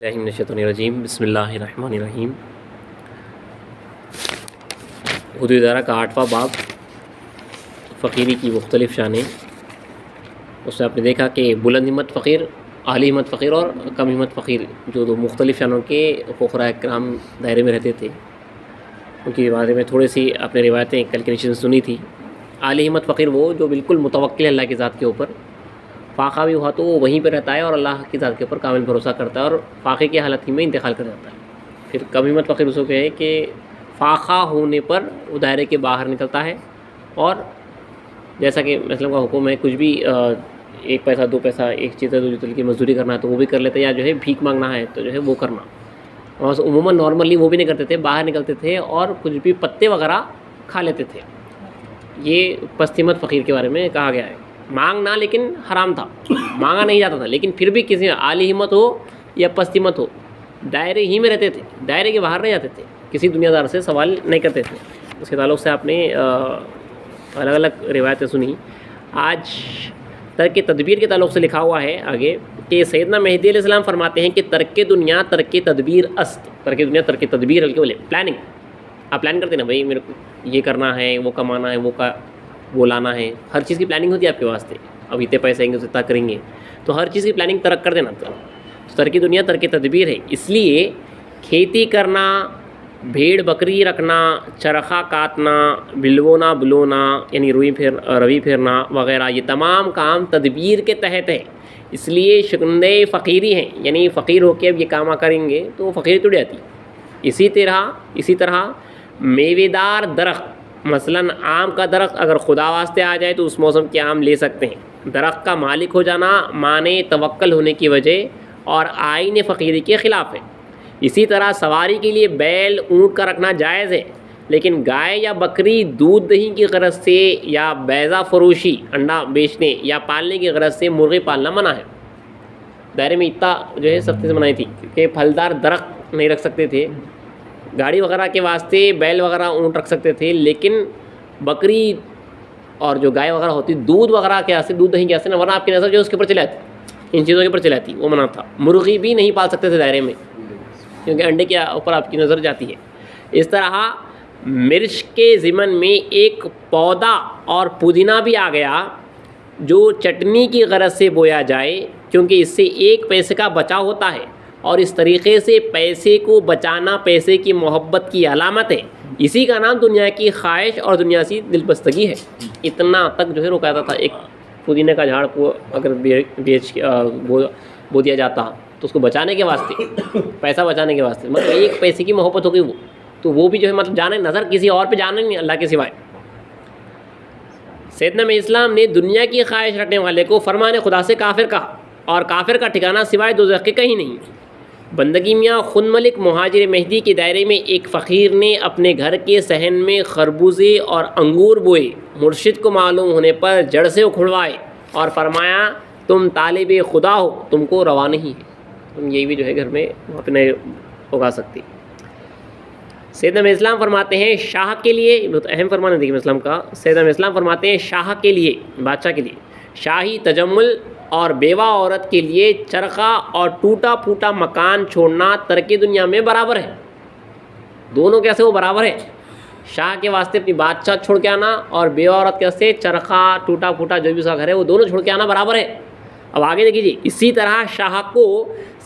اللہ من الشیطان الرجیم، بسم اللہ الرحمن الرحیم۔ اردو ادارہ کا 8واں باب، فقیری کی مختلف شانیں۔ اس میں آپ نے دیکھا کہ بلند ہمت فقیر، اعلی ہمت فقیر اور کم ہمت فقیر، جو دو مختلف شانوں کے فقراء کرام دائرے میں رہتے تھے، ان کے بارے میں تھوڑی سی آپ نے روایتیں کیلکولیشن سنی تھی۔ اعلی ہمت فقیر وہ جو بالکل متوکل ہے اللہ کی ذات کے اوپر، فاقہ بھی ہوا تو وہ وہیں پہ رہتا ہے اور اللہ کی ذات کے اوپر کامل بھروسہ کرتا ہے اور فاقے کی حالت ہی میں انتقال کر جاتا ہے۔ پھر کم ہمت فقیر اس کو کہے کہ فاقہ ہونے پر وہ دائرے کے باہر نکلتا ہے، اور جیسا کہ اسلام کا حکم ہے، کچھ بھی 1 پیسہ 2 پیسہ ایک چیز ہے کی مزدوری کرنا ہے تو وہ بھی کر لیتے، یا جو ہے بھیک مانگنا ہے تو جو ہے وہ کرنا، اور عموماً نارملی وہ بھی نہیں کرتے تھے، باہر نکلتے تھے اور کچھ بھی پتے وغیرہ کھا لیتے تھے۔ یہ پست ہمت فقیر کے بارے میں کہا گیا ہے۔ مانگنا لیکن حرام تھا، مانگا نہیں جاتا تھا، لیکن پھر بھی کسی اعلی ہمت ہو یا پست ہمت ہو، دائرے ہی میں رہتے تھے، دائرے کے باہر نہیں جاتے تھے، کسی دنیا دار سے سوال نہیں کرتے تھے۔ اس کے تعلق سے آپ نے الگ الگ روایتیں سنی۔ آج ترک تدبیر کے تعلق سے لکھا ہوا ہے آگے کہ سیدنا مہدی علیہ السلام فرماتے ہیں کہ ترک دنیا ترک تدبیر است، ترک دنیا ترک تدبیر، بلکہ بولے پلاننگ، آپ پلان کرتے ہیں نا، بھائی میرے کو یہ کرنا ہے، وہ کمانا ہے، وہ لانا ہے، ہر چیز کی پلاننگ ہوتی ہے آپ کے واسطے، اب اتنے پیسے آئیں گے اسے اتنا کریں گے، تو ہر چیز کی پلاننگ ترک کر دینا، تو ترک دنیا ترک تدبیر ہے۔ اس لیے کھیتی کرنا، بھیڑ بکری رکھنا، چرخہ کاٹنا، بلونا بلونا یعنی روی پھیرنا وغیرہ، یہ تمام کام تدبیر کے تحت ہے۔ اس لیے شکندے فقیری ہیں، یعنی فقیر ہو کے اب یہ کام کریں گے تو وہ فقیری ٹوٹ جاتی۔ اسی طرح میوے دار درخت، مثلاً آم کا درخت اگر خدا واسطے آ جائے تو اس موسم کے آم لے سکتے ہیں۔ درخت کا مالک ہو جانا معنی توکل ہونے کی وجہ اور آئین فقیری کے خلاف ہے۔ اسی طرح سواری کے لیے بیل اونٹ کا رکھنا جائز ہے، لیکن گائے یا بکری دودھ دہی کی غرض سے یا بیضہ فروشی انڈا بیچنے یا پالنے کی غرض سے مرغی پالنا منع ہے۔ دائرے میں اتنا جو ہے سختی سے منائی تھی کہ پھلدار درخت نہیں رکھ سکتے تھے، گاڑی وغیرہ کے واسطے بیل وغیرہ اونٹ رکھ سکتے تھے، لیکن بکری اور جو گائے وغیرہ ہوتی دودھ وغیرہ کے واسطے، دودھ دہی کے واسطے، ورنہ آپ کی نظر جو اس کے اوپر چلے آتی، ان چیزوں کے اوپر چلے آتی، وہ منع تھا۔ مرغی بھی نہیں پال سکتے تھے دائرے میں، کیونکہ انڈے کے اوپر آپ کی نظر جاتی ہے۔ اس طرح مرچ کے ضمن میں ایک پودا اور پودینہ بھی آ گیا جو چٹنی کی غرض سے بویا جائے، کیونکہ اس سے 1 پیسے کا بچاؤ ہوتا ہے، اور اس طریقے سے پیسے کو بچانا پیسے کی محبت کی علامت ہے۔ اسی کا نام دنیا کی خواہش اور دنیا سے دلبستگی ہے۔ اتنا تک جو ہے روکا جاتا تھا۔ ایک پودینے کا جھاڑ کو اگر بو دیا جاتا تو اس کو بچانے کے واسطے، پیسہ بچانے کے واسطے، مطلب 1 پیسے کی محبت ہو گئی، وہ بھی جو ہے مطلب جانے نظر کسی اور پہ جانے نہیں، اللہ کے سوائے۔ سیدنا میں اسلام نے دنیا کی خواہش رکھنے والے کو فرمان خدا سے کافر کہا، اور کافر کا ٹھکانہ سوائے دوزخ کے کہیں نہیں۔ بندگی میاں خن ملک مہاجر مہدی کے دائرے میں ایک فقیر نے اپنے گھر کے صحن میں خربوزے اور انگور بوئے، مرشد کو معلوم ہونے پر جڑ سے اکھڑوائے اور فرمایا تم طالب خدا ہو، تم کو روا نہیں ہے، تم یہ بھی جو ہے گھر میں وہاں پہ نہیں اگا سکتی۔ سیدنا میں اسلام فرماتے ہیں شاہ کے لیے، بہت اہم فرمان ہے دیکھیے اسلام کا، سیدنا میں اسلام فرماتے ہیں شاہ کے لیے، بادشاہ کے لیے شاہی تجمل اور بیوہ عورت کے لیے چرخہ اور ٹوٹا پھوٹا مکان چھوڑنا ترک دنیا میں برابر ہے۔ دونوں کیسے وہ برابر ہے؟ شاہ کے واسطے اپنی بادشاہ چھوڑ کے آنا اور بیوہ عورت کے واسطے چرخہ ٹوٹا پھوٹا جو بھی اس کا گھر ہے وہ دونوں چھوڑ کے آنا برابر ہے۔ اب آگے دیکھیے، اسی طرح شاہ کو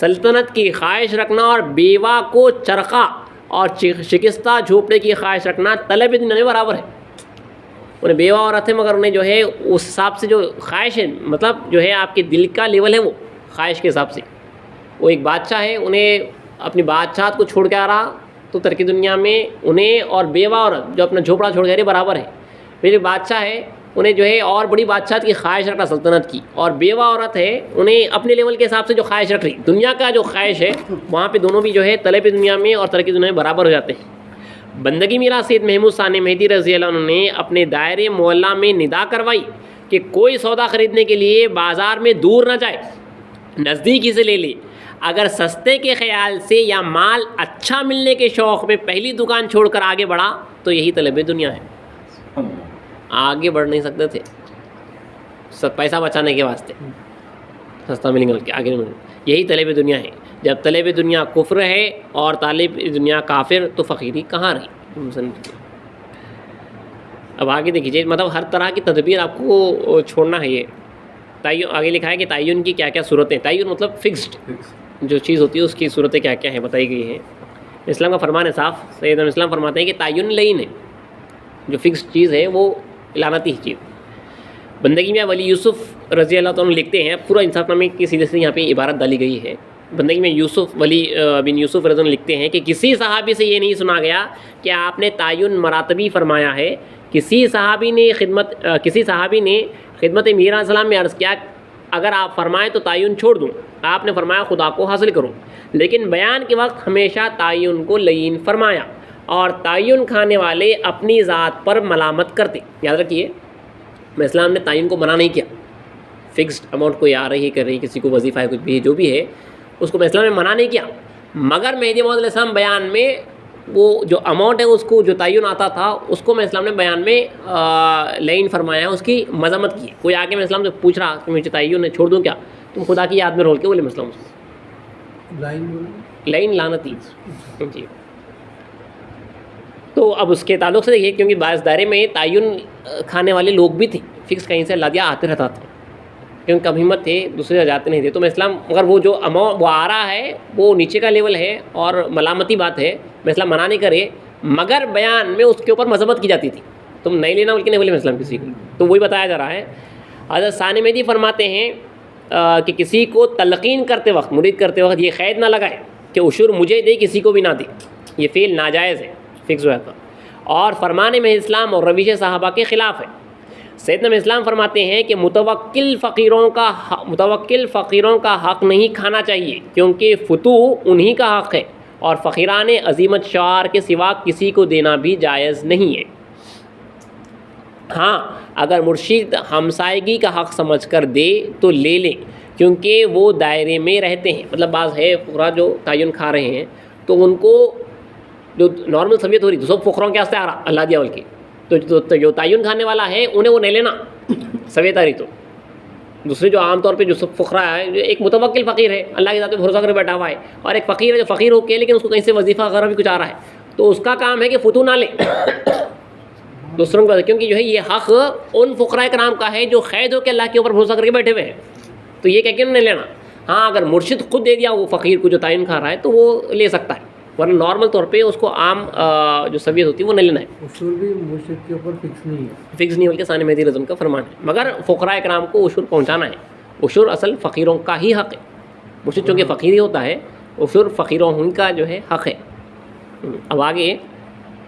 سلطنت کی خواہش رکھنا اور بیوہ کو چرخہ اور شکستہ جھوپڑے کی خواہش رکھنا طلب دنیا میں برابر ہے۔ انہیں بیوہ عورت ہے مگر انہیں جو ہے اس حساب سے جو خواہش ہے، مطلب جو ہے آپ کے دل کا لیول ہے وہ خواہش کے حساب سے، وہ ایک بادشاہ ہے، انہیں اپنی بادشاہت کو چھوڑ کے آ رہا تو ترک دنیا میں انہیں اور بیوہ عورت جو اپنا جھوپڑا چھوڑ کے آ رہی برابر ہے۔ پھر ایک بادشاہ ہے، انہیں جو ہے اور بڑی بادشاہت کی خواہش رکھنا سلطنت کی، اور بیوہ عورت ہے انہیں اپنے لیول کے حساب سے جو خواہش رکھ رہی دنیا کا جو خواہش ہے، وہاں پہ دونوں بھی جو ہے طلب دنیا میں اور ترک دنیا میں برابر ہو جاتے ہیں۔ بندگی میرا سید محمود ثانی مہدی رضی اللہ عنہ نے اپنے دائرے محلہ میں ندا کروائی کہ کوئی سودا خریدنے کے لیے بازار میں دور نہ جائے، نزدیک ہی سے لے لے۔ اگر سستے کے خیال سے یا مال اچھا ملنے کے شوق میں پہلی دکان چھوڑ کر آگے بڑھا تو یہی طلب دنیا ہے۔ آگے بڑھ نہیں سکتے تھے پیسہ بچانے کے واسطے، سستا ملیں گے آگے نہیں، یہی طلب دنیا ہے۔ جب طلب دنیا کفر ہے اور طالب دنیا کافر تو فقیری کہاں رہی؟ اب آگے دیکھیے، مطلب ہر طرح کی تدبیر آپ کو چھوڑنا ہے۔ یہ تعین آگے لکھا ہے کہ تعین کی کیا کیا صورتیں، تعین مطلب فکسڈ جو چیز ہوتی ہے اس کی صورتیں کیا کیا ہیں بتائی گئی ہیں۔ اسلام کا فرمان ہے صاف، سید اسلام فرماتے ہیں کہ تعین لعین ہے، جو فکسڈ چیز ہے وہ لعنتی چیز۔ بندگی میں ولی یوسف رضی اللہ تعالیٰ لکھتے ہیں، پورا انصاف نامے کی سیدھے سے یہاں پہ عبارت ڈالی گئی ہے۔ بندگی میں ولی بن یوسف رضی اللہ لکھتے ہیں کہ کسی صحابی سے یہ نہیں سنا گیا کہ آپ نے تعین مراتبی فرمایا ہے۔ کسی صحابی نے خدمت میر علیہ السلام میں عرض کیا اگر آپ فرمائیں تو تعین چھوڑ دوں، آپ نے فرمایا خدا کو حاصل کروں، لیکن بیان کے وقت ہمیشہ تعین کو لعین فرمایا، اور تعین کھانے والے اپنی ذات پر ملامت کرتے۔ یاد رکھیے، اسلام نے تعین کو منع نہیں کیا، فکسڈ اماؤنٹ کوئی آ رہی ہے کر رہی کسی کو وظیفہ ہے کچھ بھی جو بھی ہے اس کو اسلام نے منع نہیں کیا، مگر مہدی موعود علیہ السلام بیان میں وہ جو اماؤنٹ ہے اس کو جو تعین آتا تھا اس کو میں اسلام نے بیان میں لعین فرمایا، اس کی مذمت کی۔ کوئی آگے میں اسلام سے پوچھ رہا کہ مجھے تعین ہے چھوڑ دوں کیا، تم خدا کی یاد میں رول کے بولے اسلام لعین لعنتی جی۔ تو اب اس کے تعلق سے دیکھیے، کیونکہ بعض دائرے میں تعین کھانے والے لوگ بھی تھے، فکس کہیں سے اللہ دیا آتے رہتا تھا، کیونکہ کم ہمت تھے، دوسرے جاتے نہیں تھے۔ تو میں اسلام مگر وہ جو اماؤنٹ وہ آ رہا ہے وہ نیچے کا لیول ہے اور ملامتی بات ہے، میں اسلام منع نہیں کرے، مگر بیان میں اس کے اوپر مذمت کی جاتی تھی، تم نہیں لینا بلکہ نہیں بولے میں اسلام کسی کو، تو وہی بتایا جا رہا ہے۔ حضرت ثانی مہدی فرماتے ہیں کہ کسی کو تلقین کرتے وقت، مرید کرتے وقت یہ قید نہ لگائے کہ عشور مجھے دے کسی کو بھی نہ دے، یہ فعل ناجائز ہے، فکس ہوا تھا، اور فرمان میں اسلام اور رویش صحابہ کے خلاف ہے۔ سیدنا اسلام فرماتے ہیں کہ متوکل فقیروں کا حق نہیں کھانا چاہیے، کیونکہ فتوح انہی کا حق ہے، اور فقیران عظیمت شعار کے سوا کسی کو دینا بھی جائز نہیں ہے۔ ہاں اگر مرشد ہمسائیگی کا حق سمجھ کر دے تو لے لیں، کیونکہ وہ دائرے میں رہتے ہیں۔ مطلب بعض ہے فقراء جو تعین کھا رہے ہیں تو ان کو جو نارمل سبیت ہو رہی تو سب فقراؤں کے واسطے آ رہا اللہ دیا کے، تو جو تعین کھانے والا ہے انہیں وہ نہیں لینا سویت آ رہی، تو دوسرے جو عام طور پہ جو سب فقراء ہے، جو ایک متوکل فقیر ہے اللہ کے ذات پہ بھروسہ کر بیٹھا ہوا ہے، اور ایک فقیر ہے جو فقیر ہو کے لیکن اس کو کہیں سے وظیفہ وغیرہ بھی کچھ آ رہا ہے، تو اس کا کام ہے کہ فتو نہ لے دوسروں کا، کیونکہ جو ہے یہ حق ان فقراء کرام کا ہے جو قید ہو کے اللہ کے اوپر بھروسہ کر کے بیٹھے ہوئے ہیں، تو یہ کہ نہیں لینا۔ ہاں اگر مرشد خود دے دیا وہ فقیر کو جو تعین کھا رہا ہے تو وہ لے سکتا ہے، ورنہ نارمل طور پہ اس کو عام جو سبیت ہوتی ہے وہ نہیں لینا ہے۔ عشور بھی مرشد کے اوپر فکس نہیں ہے، فکس نہیں بلکہ ثانی مہدی رضی کا فرمان ہے، مگر فقراء کرام کو عشور پہنچانا ہے۔ عشور اصل فقیروں کا ہی حق ہے، مرشد چونکہ فقیر ہی ہوتا ہے، عشور فقیروں ان کا جو ہے حق ہے۔ اب آگے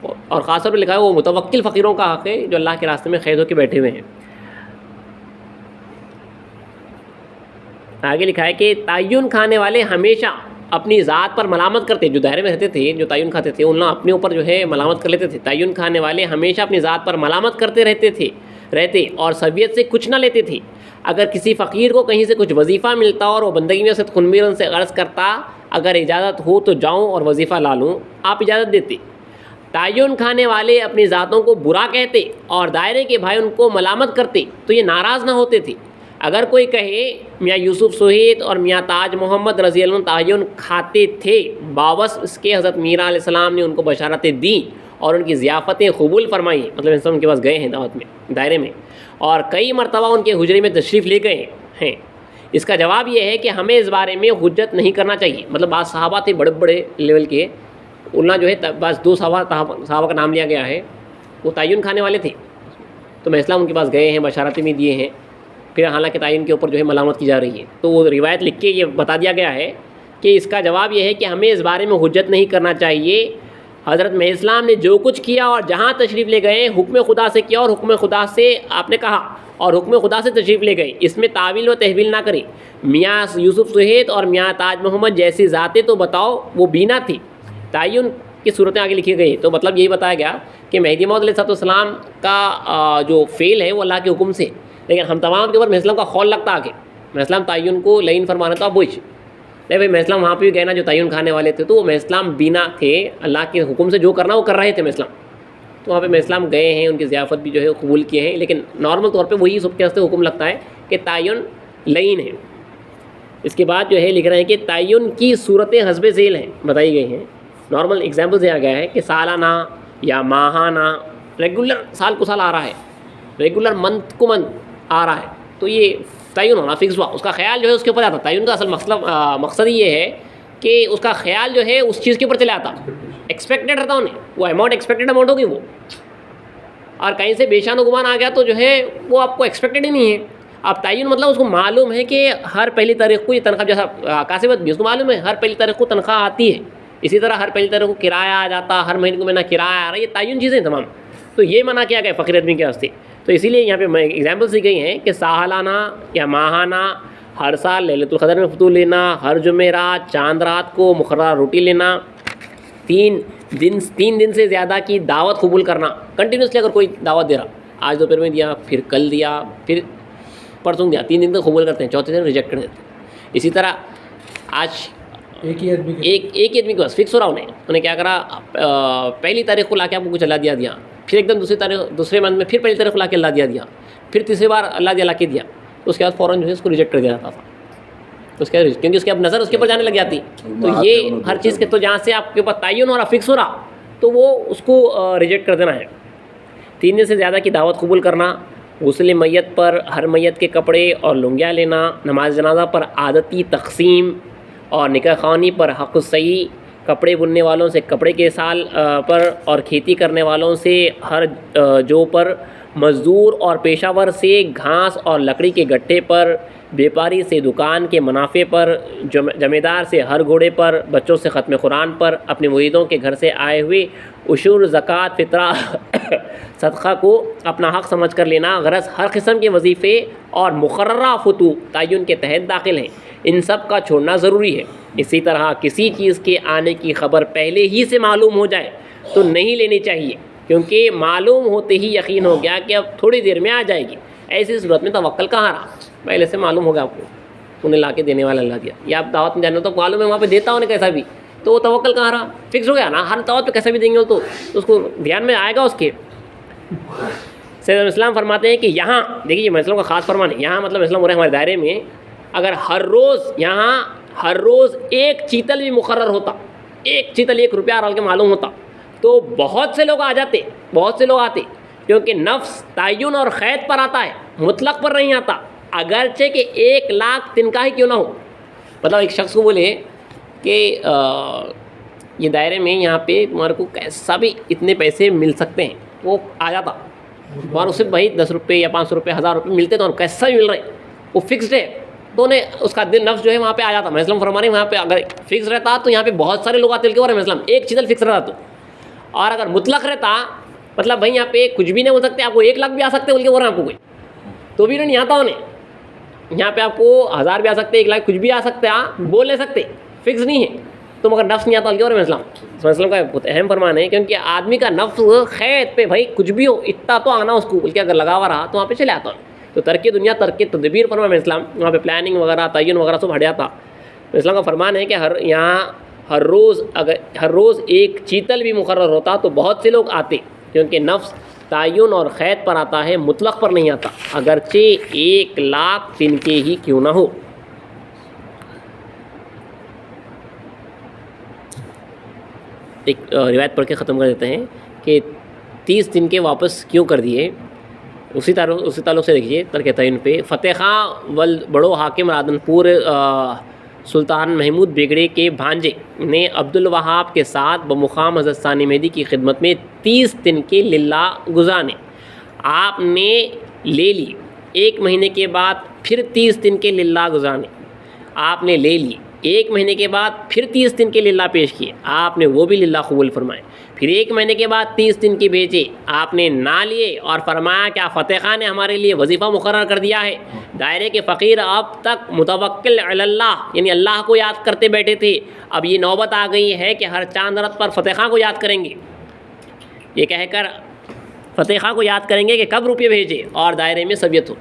اور خاص طور پہ لکھا ہے وہ متوکل فقیروں کا حق ہے جو اللہ کے راستے میں قید ہو کے بیٹھے ہوئے ہیں۔ آگے لکھا ہے کہ تعین کھانے والے ہمیشہ اپنی ذات پر ملامت کرتے، جو دائرے میں رہتے تھے جو تعین کھاتے تھے انہوں اپنے اوپر جو ہے ملامت کر لیتے تھے۔ تعین کھانے والے ہمیشہ اپنی ذات پر ملامت کرتے رہتے اور سبیت سے کچھ نہ لیتے تھے۔ اگر کسی فقیر کو کہیں سے کچھ وظیفہ ملتا اور وہ بندگی میں صد خنمیرن سے عرض کرتا اگر اجازت ہو تو جاؤں اور وظیفہ لا لوں، آپ اجازت دیتے۔ تعین کھانے والے اپنی ذاتوں کو برا کہتے اور دائرے کے بھائی ان کو ملامت کرتے تو یہ ناراض نہ ہوتے تھے۔ اگر کوئی کہے میاں یوسف سہیت اور میاں تاج محمد رضی اللہ عنہ تعین کھاتے تھے، باوس اس کے حضرت میرا علیہ السلام نے ان کو بشارتیں دیں اور ان کی ضیافتیں قبول فرمائیں، مطلب انسان ان کے پاس گئے ہیں دعوت میں دائرے میں، اور کئی مرتبہ ان کے حجرے میں تشریف لے گئے ہیں۔ اس کا جواب یہ ہے کہ ہمیں اس بارے میں حجت نہیں کرنا چاہیے۔ مطلب بعض صحابہ تھے بڑے بڑے لیول کے، انہیں جو ہے بعض دو صحابہ کا نام لیا گیا ہے، وہ تعین کھانے والے تھے، تو میں اسلام ان کے پاس گئے ہیں، بشارتیں بھی دیے ہیں، پھر حالانکہ تعین کے اوپر جو ہے ملامت کی جا رہی ہے، تو وہ روایت لکھ کے یہ بتا دیا گیا ہے کہ اس کا جواب یہ ہے کہ ہمیں اس بارے میں حجت نہیں کرنا چاہیے۔ حضرت میں اسلام نے جو کچھ کیا اور جہاں تشریف لے گئے حکم خدا سے کیا اور حکم خدا سے آپ نے کہا اور حکم خدا سے تشریف لے گئے، اس میں تعویل و تحویل نہ کریں۔ میاں یوسف سہیت اور میاں تاج محمد جیسی ذاتیں تو بتاؤ وہ بینا تھی، تعین کی صورتیں آگے لکھی گئی، تو مطلب یہی بتایا گیا کہ مہدی موعود علیہ السلام کا جو فعل ہے وہ اللہ کے حکم سے، لیکن ہم تمام کے اوپر محسلم کا خول لگتا آگے، محسلم تعین کو لعین فرمانا تھا، وہی نہیں بھائی محسلم وہاں پہ بھی گئے نا جو تعین کھانے والے تھے، تو وہ محسلم بینا تھے، اللہ کے حکم سے جو کرنا وہ کر رہے تھے محسلم، تو وہاں پہ محسلم گئے ہیں، ان کی ضیافت بھی جو ہے قبول کیے ہیں، لیکن نارمل طور پہ وہی سب کے واسطے حکم لگتا ہے کہ تعین لعین ہے۔ اس کے بعد جو ہے لکھ رہے ہیں کہ تعین کی صورتیں حسب ذیل ہیں بتائی گئی ہیں. نارمل ایگزامپل دیا گیا ہے کہ سالانہ یا ماہانہ، ریگولر سال کو سال آ رہا ہے، ریگولر منتھ کو منتھ آ رہا ہے، تو یہ تعین ہونا فکس ہوا. اس کا خیال جو ہے اس کے اوپر آتا. تعین کا اصل مقصد یہ ہے کہ اس کا خیال جو ہے اس چیز کے اوپر چلا آتا، ایکسپیکٹڈ رہتا انہیں، وہ اماؤنٹ ایکسپیکٹڈ اماؤنٹ ہوگی وہ، اور کہیں سے بے شان و گمان آ گیا تو جو ہے وہ آپ کو ایکسپیکٹڈ ہی نہیں ہے. اب تعین مطلب اس کو معلوم ہے کہ ہر پہلی تاریخ کو یہ تنخواہ، جیسا کاسبت بھی اس کو معلوم ہے ہر پہلی تاریخ کو تنخواہ آتی ہے، اسی طرح ہر پہلی تاریخ کو کرایہ آ جاتا، ہر مہینے کو مہینہ کرایہ آ رہا ہے، یہ تعین چیزیں تمام. تو یہ منع کیا گیا فقیر آدمی کے واسطے. تو اسی لیے یہاں پہ ایگزامپلس دی گئی ہیں کہ سالانہ یا ماہانہ، ہر سال لیلۃ القدر میں فطور لینا، ہر جمعرات چاند رات کو مقررہ روٹی لینا، 3 دن سے زیادہ کی دعوت قبول کرنا. کنٹینیوسلی اگر کوئی دعوت دے رہا، آج دوپہر میں دیا، پھر کل دیا، پھر پرسوں دیا، 3 دن تک قبول کرتے ہیں، چوتھے دن ریجیکٹ کر دیتے ہیں. اسی طرح آج ایک ہی آدمی ایک ہی آدمی کے پاس فکس ہو رہا، انہیں کیا کرا، پہلی تاریخ کو لا کے آپ کو کچھ اللہ دیا، پھر ایک دم دوسرے منتھ میں پھر پہلی تاریخ کو لا کے اللہ دیا، پھر تیسری بار اللہ لا کے دیا، اس کے بعد فوراً جو ہے اس کو ریجیکٹ کر دیا جاتا تھا. اس کے کیونکہ اس کے اب نظر اس کے اوپر جانے لگ جاتی. تو یہ ہر چیز کے، تو جہاں سے آپ کے پاس تعین ہو رہا، فکس ہو رہا، تو وہ اس کو ریجیکٹ کر دینا ہے. 3 دن سے زیادہ کی دعوت قبول کرنا، غسل میت پر ہر میت کے کپڑے اور لنگیاں لینا، نماز جنازہ پر عادتی تقسیم اور نکاح خوانی پر حق الصحیح، کپڑے بننے والوں سے کپڑے کے سال پر اور کھیتی کرنے والوں سے ہر جو پر، مزدور اور پیشہ ور سے گھاس اور لکڑی کے گٹھے پر، بیپاری سے دکان کے منافع پر، جمیندار سے ہر گھوڑے پر، بچوں سے ختم قرآن پر، اپنے مریدوں کے گھر سے آئے ہوئے عشور، زکوٰۃ، فطرہ، صدقہ کو اپنا حق سمجھ کر لینا. غرض ہر قسم کے وظیفے اور مقررہ فطور تعین کے تحت داخل ہیں، ان سب کا چھوڑنا ضروری ہے. اسی طرح کسی چیز کے آنے کی خبر پہلے ہی سے معلوم ہو جائے تو نہیں لینی چاہیے، کیونکہ معلوم ہوتے ہی یقین ہو گیا کہ اب تھوڑی دیر میں آ جائے گی. ایسی صورت میں توکل کہاں رہا؟ پہلے سے معلوم ہوگا آپ کو، انہیں لا کے دینے والا اللہ دیا، یا آپ دعوت میں جانے تو معلوم ہے وہاں پہ دیتا انہیں کیسا بھی، تو وہ توکل کہاں رہا؟ فکس ہو گیا نا، ہر دعوت پہ کیسا بھی دیں گے تو اس کو دھیان میں آئے گا اس کے. سید اسلام فرماتے ہیں کہ یہاں دیکھیے یہ مسئلوں کا خاص فرمان ہے، یہاں مطلب اسلام ہو رہے ہمارے دائرے میں اگر ہر روز ایک چیتل بھی مقرر ہوتا، ایک چیتل 1 روپیہ ڈال کے معلوم ہوتا، تو بہت سے لوگ آتے، کیونکہ نفس تعین اور قید پر آتا ہے، مطلق پر نہیں آتا، اگرچہ کہ 1 لاکھ تنکا ہی کیوں نہ ہو. مطلب ایک شخص کو بولے کہ یہ دائرے میں یہاں پہ تمہارے کو کیسا بھی اتنے پیسے مل سکتے ہیں، وہ آ جاتا، تمہارے صرف بھائی 10 روپے یا 500 روپے 1000 روپے ملتے تو کیسا بھی مل رہے ہیں، وہ فکسڈ ہے، تو انہیں اس کا دل نفس جو ہے وہاں پہ آ جاتا. مسلم فرمانے وہاں پہ اگر فکس رہتا تو یہاں پہ بہت سارے لوگ آتے، اور مسلم ایک چیز فکس رہتا تو، اور اگر مطلق رہتا مطلب بھائی یہاں پہ کچھ بھی نہیں ہو سکتے، آپ کو 1 لاکھ بھی آ سکتے بول کے بول رہے ہیں آپ کو کوئی، تو بھی نہیں آتا انہیں. یہاں پہ آپ کو 1000 بھی آ سکتے، 1 لاکھ کچھ بھی آ سکتے، بول نہیں سکتے، فکس نہیں ہے. تو مگر نفس نہیں آتا بلکہ، اور مسلم کا بہت اہم فرمان ہے، کیونکہ آدمی کا نفس خید پہ بھائی کچھ بھی ہو اتنا تو آنا اس کو، بلکہ اگر لگا ہوا رہا تو وہاں پہ چلے آتا. تو ترک دنیا ترک تدبیر فرمان میں اسلام، وہاں پہ پلاننگ وغیرہ تعین وغیرہ سب ہٹ جاتا. اسلام کا فرمان ہے کہ ہر روز ایک چیتل بھی مقرر ہوتا تو بہت سے لوگ آتے، کیونکہ نفس تعین اور قید پر آتا ہے، مطلق پر نہیں آتا، اگرچہ 1 لاکھ تنکے ہی کیوں نہ ہو. ایک روایت پڑھ کے ختم کر دیتے ہیں کہ 30 دن کے واپس کیوں کر دیے. اسی تعلق سے دیکھیے ترک تعین پہ، فتح خاں بڑو حاکم رادن پور سلطان محمود بیگڑے کے بھانجے نے عبد الوہاب کے ساتھ بمقام حضرت ثانی مہدی کی خدمت میں 30 دن کے للہ گزارے. آپ نے لے لی 1 مہینے کے بعد پھر 30 دن کے للہ گزارے. آپ نے لے لی 1 مہینے کے بعد پھر 30 دن کے للہ پیش کیے، آپ نے وہ بھی للہ قبول فرمائے. پھر 1 مہینے کے بعد 30 دن کے بھیجے، آپ نے نہ لیے اور فرمایا کہ فتح خان نے ہمارے لیے وظیفہ مقرر کر دیا ہے. دائرے کے فقیر اب تک متوکل علی اللہ یعنی اللہ کو یاد کرتے بیٹھے تھے، اب یہ نوبت آ گئی ہے کہ ہر چاند رات پر فتح خان کو یاد کریں گے. یہ کہہ کر فتح خان کو یاد کریں گے کہ کب روپے بھیجے اور دائرے میں سبیت ہو.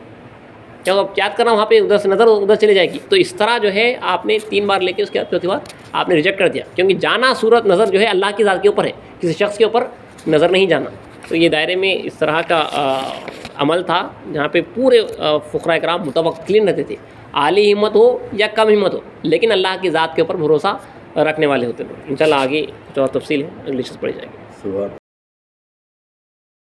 کیونکہ یاد کرنا وہاں پہ ادھر سے نظر ادھر چلے جائے گی. تو اس طرح جو ہے آپ نے 3 بار لے کے اس کے بعد 4تھی بار آپ نے ریجیکٹ کر دیا، کیونکہ جانا صورت نظر جو ہے اللہ کی ذات کے اوپر ہے، کسی شخص کے اوپر نظر نہیں جانا. تو یہ دائرے میں اس طرح کا عمل تھا جہاں پہ پورے فقراء کرام متوکلین رہتے تھے. عالی ہمت ہو یا کم ہمت ہو، لیکن اللہ کی ذات کے اوپر بھروسہ رکھنے والے ہوتے ہیں. انشاءاللہ آگے کچھ اور تفصیل ہے، اگلی چیز پڑھی جائے گی.